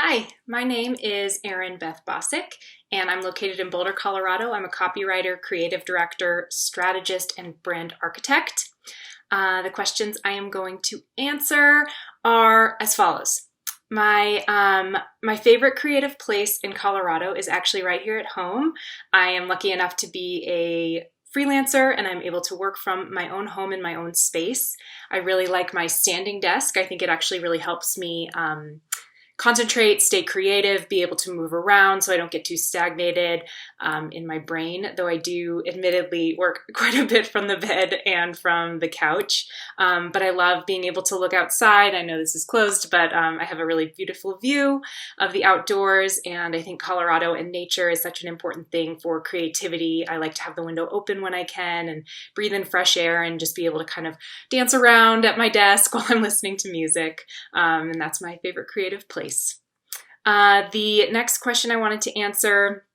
Hi, my name is Erin Bosik, and I'm located in Boulder, Colorado. I'm a copywriter, creative director, strategist, and brand architect. The questions I am going to answer are as follows. My favorite creative place in Colorado is actually right here at home. I am lucky enough to be a freelancer and I'm able to work from my own home in my own space. I really like my standing desk. I think it actually really helps me concentrate, stay creative, be able to move around so I don't get too stagnated in my brain, though I do admittedly work quite a bit from the bed and from the couch. But I love being able to look outside. I know this is closed, but I have a really beautiful view of the outdoors, and I think Colorado and nature is such an important thing for creativity. I like to have the window open when I can and breathe in fresh air and just be able to kind of dance around at my desk while I'm listening to music. And that's my favorite creative place. The next question I wanted to answer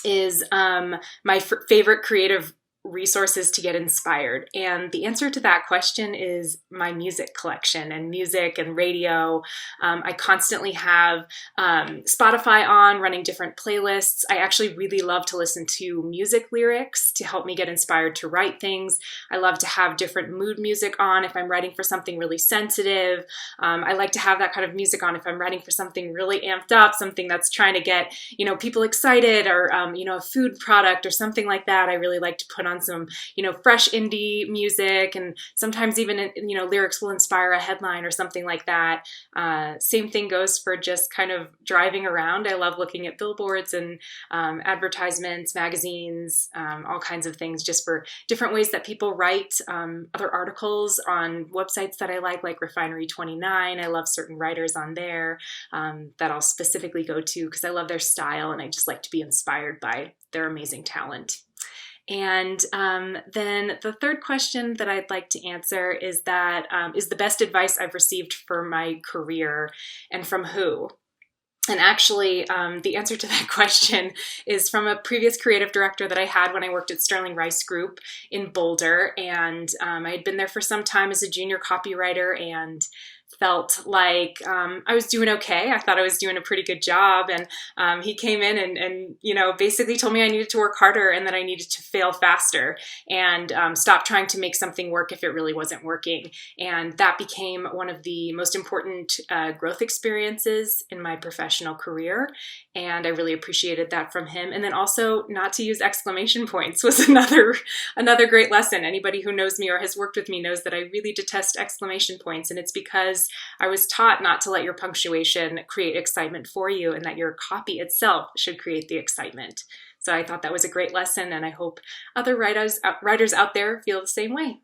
is my favorite creative resources to get inspired. And the answer to that question is my music collection and music and radio. I constantly have Spotify on, running different playlists. I actually really love to listen to music lyrics to help me get inspired to write things. I love to have different mood music on if I'm writing for something really sensitive. I like to have that kind of music on if I'm writing for something really amped up, something that's trying to get, people excited, or, a food product or something like that. I really like to put on some, fresh indie music, and sometimes even, lyrics will inspire a headline or something like that. Same thing goes for just kind of driving around. I love looking at billboards and advertisements, magazines, all kinds of things, just for different ways that people write. Other articles on websites that I like Refinery 29. I love certain writers on there that I'll specifically go to because I love their style and I just like to be inspired by their amazing talent. And then the third question that I'd like to answer is is the best advice I've received for my career, and from who? And actually, the answer to that question is from a previous creative director that I had when I worked at Sterling Rice Group in Boulder. And I had been there for some time as a junior copywriter and felt like I was doing okay. I thought I was doing a pretty good job. And he came in and basically told me I needed to work harder and that I needed to fail faster and stop trying to make something work if it really wasn't working. And that became one of the most important growth experiences in my professional career. And I really appreciated that from him. And then also not to use exclamation points was another great lesson. Anybody who knows me or has worked with me knows that I really detest exclamation points. And it's because I was taught not to let your punctuation create excitement for you, and that your copy itself should create the excitement. So I thought that was a great lesson, and I hope other writers out there feel the same way.